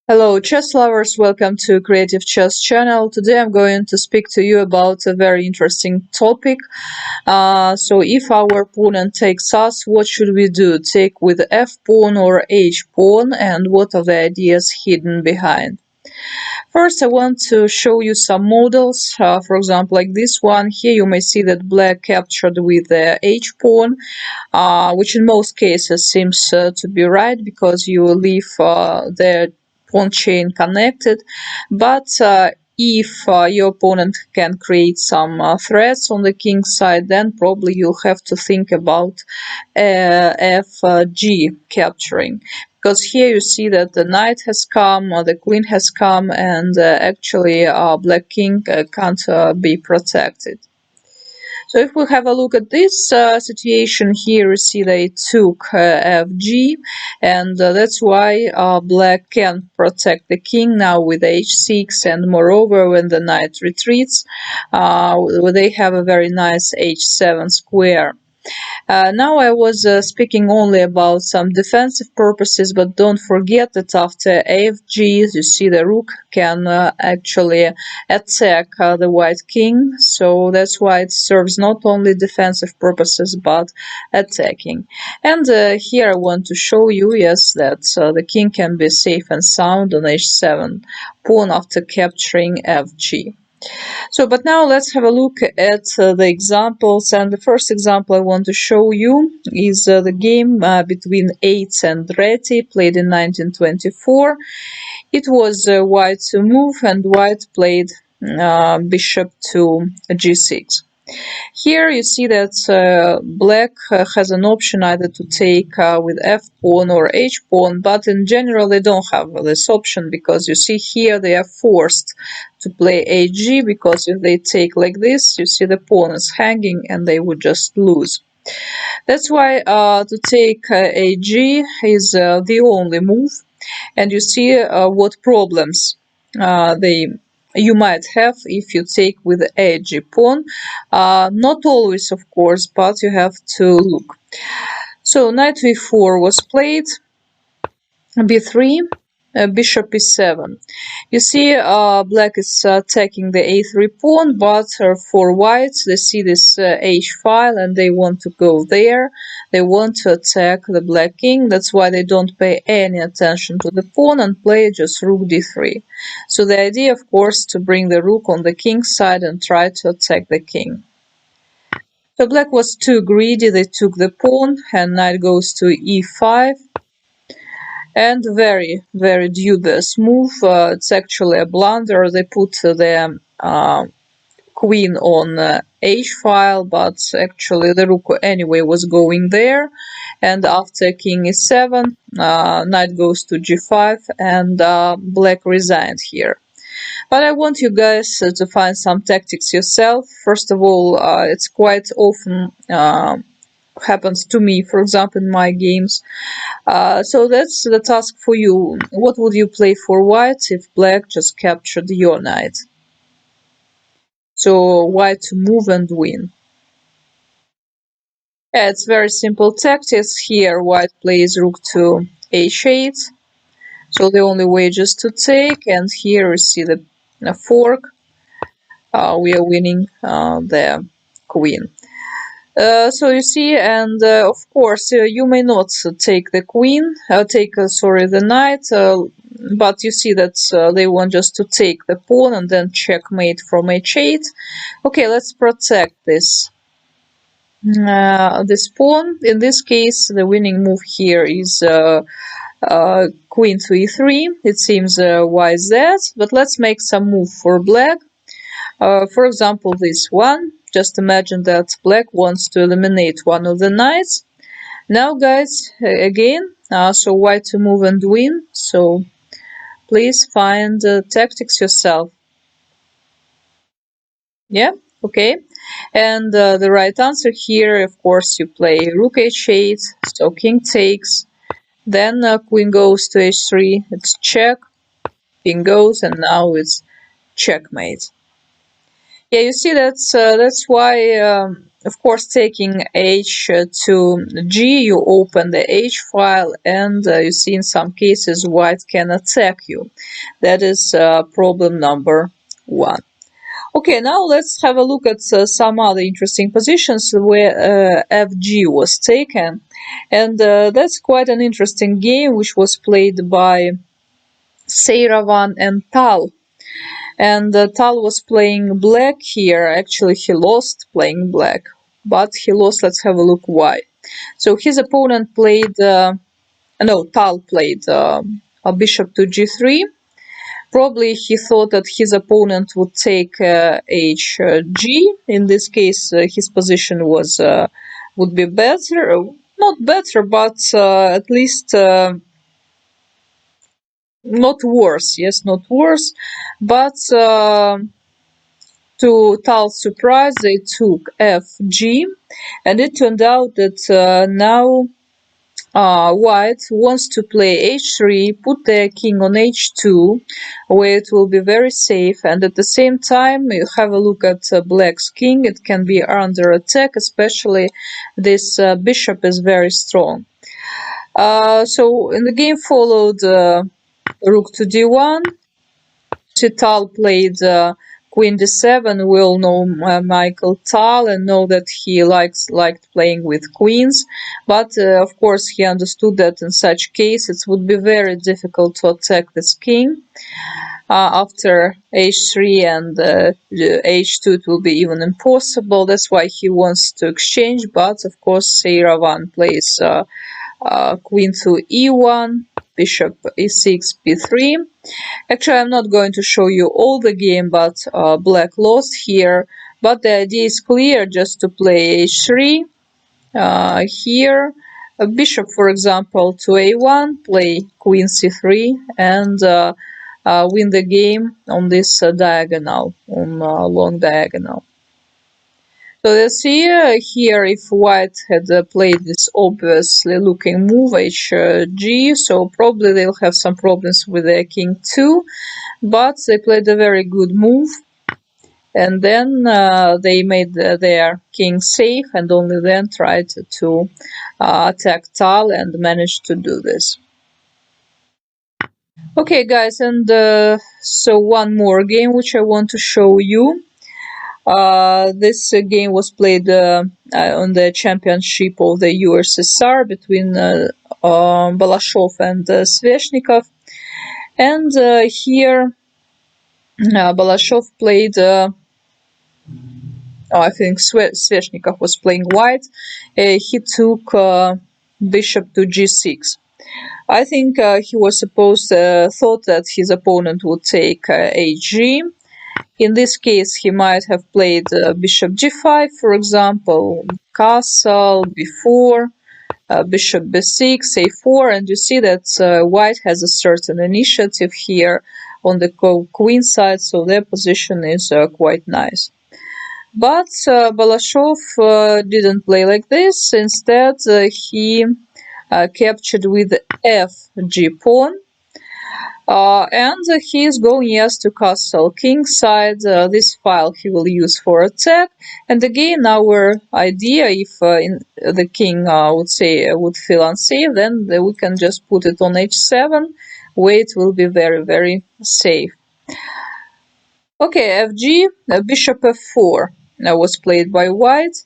Hello chess lovers, welcome to Creative Chess channel. Today I'm going to speak to you about a very interesting topic. So if our opponent takes us, what should we do? Take with f pawn or h pawn, and what are the ideas hidden behind? First I want to show you some models, for example like this one. Here you may see that black captured with the h pawn, which in most cases seems to be right because you leave the pawn chain connected, but if your opponent can create some threats on the king side, then probably you'll have to think about fg capturing, because here you see that the knight has come, or the queen has come, and actually black king can't be protected. So if we have a look at this situation here, you see they took fg, and that's why black can protect the king now with h6, and moreover when the knight retreats, they have a very nice h7 square. Now I was speaking only about some defensive purposes, but don't forget that after AFG, you see the rook can actually attack the white king, so that's why it serves not only defensive purposes but attacking. And here I want to show you, yes, that the king can be safe and sound on h7 pawn after capturing FG. So, but now let's have a look at the examples. And the first example I want to show you is the game between Eitz and Reti, played in 1924. It was white to move, and white played bishop to g6. Here you see that black has an option either to take with f pawn or h pawn, but in general they don't have this option, because you see here they are forced to play hg, because if they take like this, you see the pawn is hanging and they would just lose. That's why to take hg is the only move, and you see what problems they you might have if you take with the edgy pawn. Not always, of course, but you have to look. So knight v4 was played, b3, bishop e7. You see black is attacking the a3 pawn, but for white they see this h file and they want to go there. They want to attack the black king. That's why they don't pay any attention to the pawn and play just rook d3. So the idea, of course, to bring the rook on the king side and try to attack the king. So black was too greedy, they took the pawn, and knight goes to e5. And very dubious move. It's actually a blunder. They put the queen on h file, but actually the rook anyway was going there. And after king e7, knight goes to g5, and black resigned here. But I want you guys to find some tactics yourself. First of all, it's quite often happens to me, for example, in my games. So that's the task for you. What would you play for white if black just captured your knight? So white to move and win. Yeah, it's very simple tactics. Here white plays rook to h8. So the only way just to take, and here we see the fork. We are winning the queen. So you see, and of course you may not take the queen, sorry, the knight, but you see that they want just to take the pawn and then checkmate from h8. Okay, let's protect this this pawn. In this case, the winning move here is queen to e3. It seems why is that? But let's make some move for black. For example, this one. Just imagine that black wants to eliminate one of the knights. Now, guys, again, so white to move and win. So please find tactics yourself. Yeah, okay. And the right answer here, of course, you play rook h8, so king takes. Then queen goes to h3. It's check. King goes, and now it's checkmate. Yeah, you see that's why of course, taking h to g, you open the h file, and you see in some cases white can attack you. That is problem number 1. Okay, now let's have a look at some other interesting positions where fg was taken. And that's quite an interesting game, which was played by Seiravan and Tal. And Tal was playing black here. Actually, he lost playing black, but he lost. Let's have a look why. So his opponent played, no, Tal played a bishop to g3. Probably he thought that his opponent would take hg. In this case, his position was would be better, not better, but at least not worse. Yes, not worse, but. To Tal's surprise, they took fg, and it turned out that now white wants to play h3, put their king on h2, where it will be very safe, and at the same time, you have a look at black's king. It can be under attack, especially this bishop is very strong. So in the game followed rook to d1. Tal played Queen d7. We all know Michael Tal and know that he liked playing with queens, but of course he understood that in such case it would be very difficult to attack this king. After h3 and h2 it will be even impossible. That's why he wants to exchange, but of course Seiravan plays queen to e1, bishop e6, b3. Actually, I'm not going to show you all the game, but black lost here. But the idea is clear, just to play h3 here. A bishop, for example, to a1, play queen c3, and win the game on this diagonal, on long diagonal. So let's see here if white had played this obviously looking move hg, so probably they'll have some problems with their king too, but they played a very good move, and then they made their king safe, and only then tried to attack Tal and managed to do this. Okay guys, and so one more game which I want to show you. This game was played on the championship of the USSR between Balashov and Sveshnikov. And here Balashov played, I think Sveshnikov was playing white. He took bishop to g6. I think he was thought that his opponent would take hg. In this case, he might have played bishop g5, for example, castle, b4, bishop b6, a4, and you see that white has a certain initiative here on the queen side, so their position is quite nice. But Balashov didn't play like this. Instead, he captured with fg pawn. And he is going, yes, to castle king side. This file he will use for attack. And again, our idea, if the king would feel unsafe, then we can just put it on h7, where it will be very, very safe. Okay, fg, bishop f4 was played by white.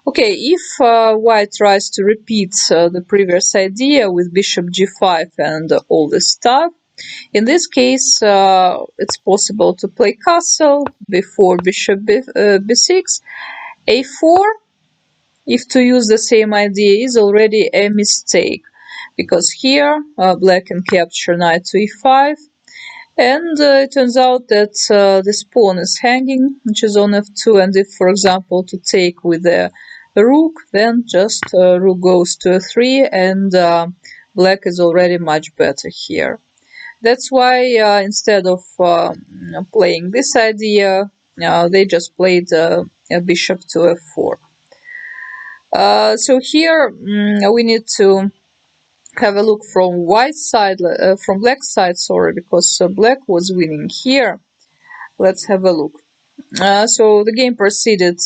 Okay, if white tries to repeat the previous idea with bishop g5 and all this stuff, in this case, it's possible to play castle before bishop b6, a4. If to use the same idea is already a mistake, because here black can capture knight to e5, and it turns out that this pawn is hanging, which is on f2, and if, for example, to take with the rook, then just rook goes to f3, and black is already much better here. That's why instead of playing this idea, they just played a bishop to f4. So here we need to have a look from white side, from black side, sorry, because black was winning here. Let's have a look. So the game proceeded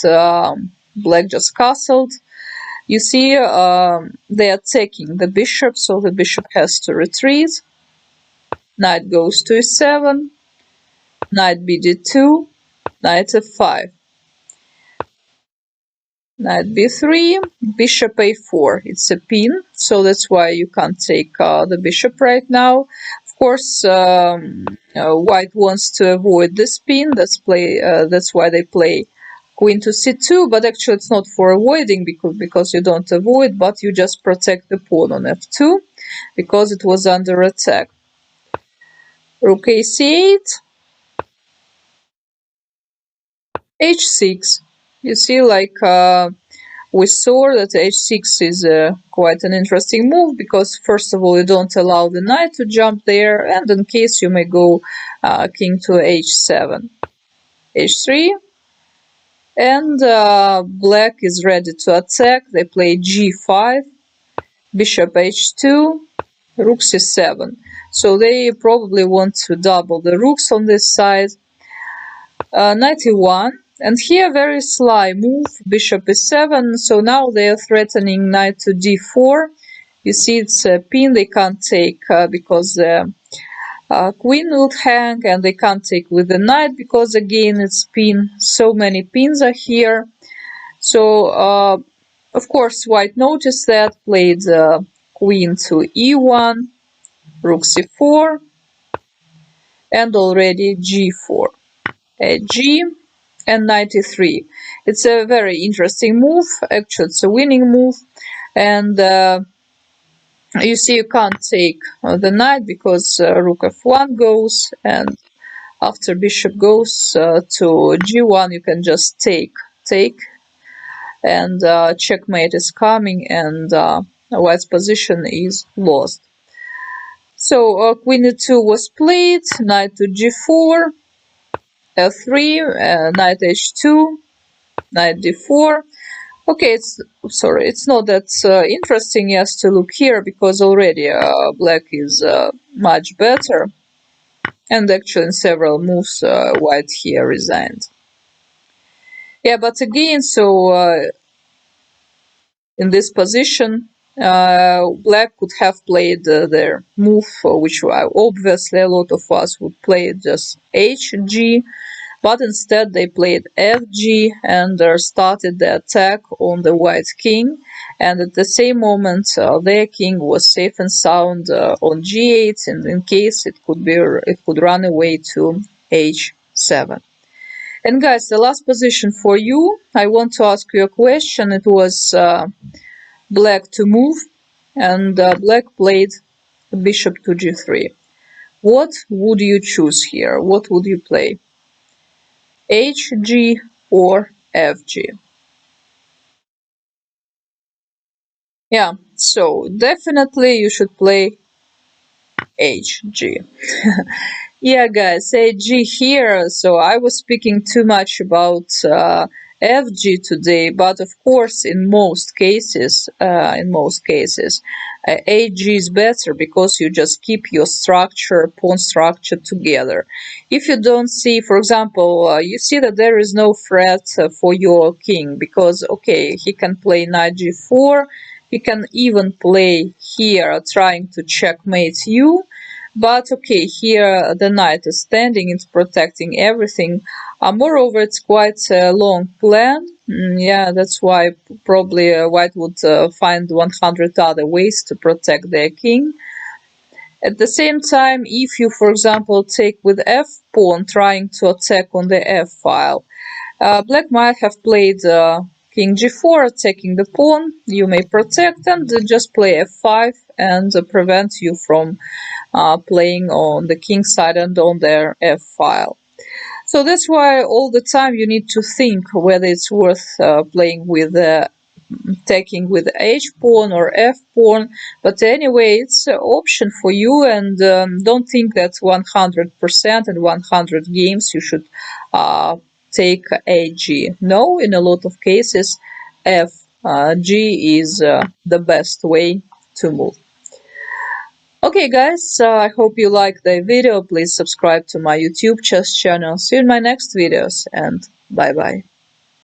black just castled. You see, they are taking the bishop, so the bishop has to retreat. Knight goes to e7, knight bd2, knight f5, knight b3, bishop a4. It's a pin, so that's why you can't take the bishop right now. Of course, white wants to avoid this pin. That's why they play queen to c2, but actually it's not for avoiding, because you don't avoid, but you just protect the pawn on f2 because it was under attack. Rook a8, h6. You see, like we saw that h6 is quite an interesting move, because first of all you don't allow the knight to jump there, and in case you may go king to h7, h3, and black is ready to attack. They play g5, bishop h2, rook c7. So they probably want to double the rooks on this side. Knight e1, and here very sly move, bishop e7. So now they are threatening knight to d4. You see, it's a pin they can't take because the queen will hang, and they can't take with the knight because again it's pin. So many pins are here. So of course white noticed that, played queen to e1, rook c4, and already g4, g, and knight e3. It's a very interesting move. Actually, it's a winning move, and you see you can't take the knight because rook f1 goes, and after bishop goes to g1, you can just take, and checkmate is coming, and white's position is lost. So queen e2 was played, knight to g4, f3, knight h2, knight d4. Okay, it's not that interesting. Yes, to look here, because already black is much better, and actually in several moves white here resigned. Yeah, but again, so in this position, black could have played their move, which obviously a lot of us would play just hg, but instead they played fg and started the attack on the white king, and at the same moment their king was safe and sound on g8, and in case it could run away to h7. And guys, the last position for you, I want to ask you a question. It was black to move, and black played bishop to g3. What would you choose here? What would you play? hg or fg? Yeah, so definitely you should play hg. Yeah, guys, hg here. So I was speaking too much about fg today, but of course, in most cases, hg is better, because you just keep your pawn structure together. If you don't see, for example, you see that there is no threat for your king, because okay, he can play knight g4, he can even play here trying to checkmate you. But okay, here the knight is standing, it's protecting everything. Moreover, it's quite a long plan. Yeah, that's why probably white would find 100 other ways to protect their king. At the same time, if you, for example, take with f pawn trying to attack on the f file, black might have played king g4, attacking the pawn. You may protect and just play f5 and prevent you from playing on the king side and on their f file. So that's why all the time you need to think whether it's worth playing with taking with h pawn or f pawn. But anyway, it's an option for you, and don't think that 100% and 100 games you should take ag. No, in a lot of cases, fg is the best way to move. Okay guys, I hope you liked the video. Please subscribe to my YouTube channel. See you in my next videos, and bye bye.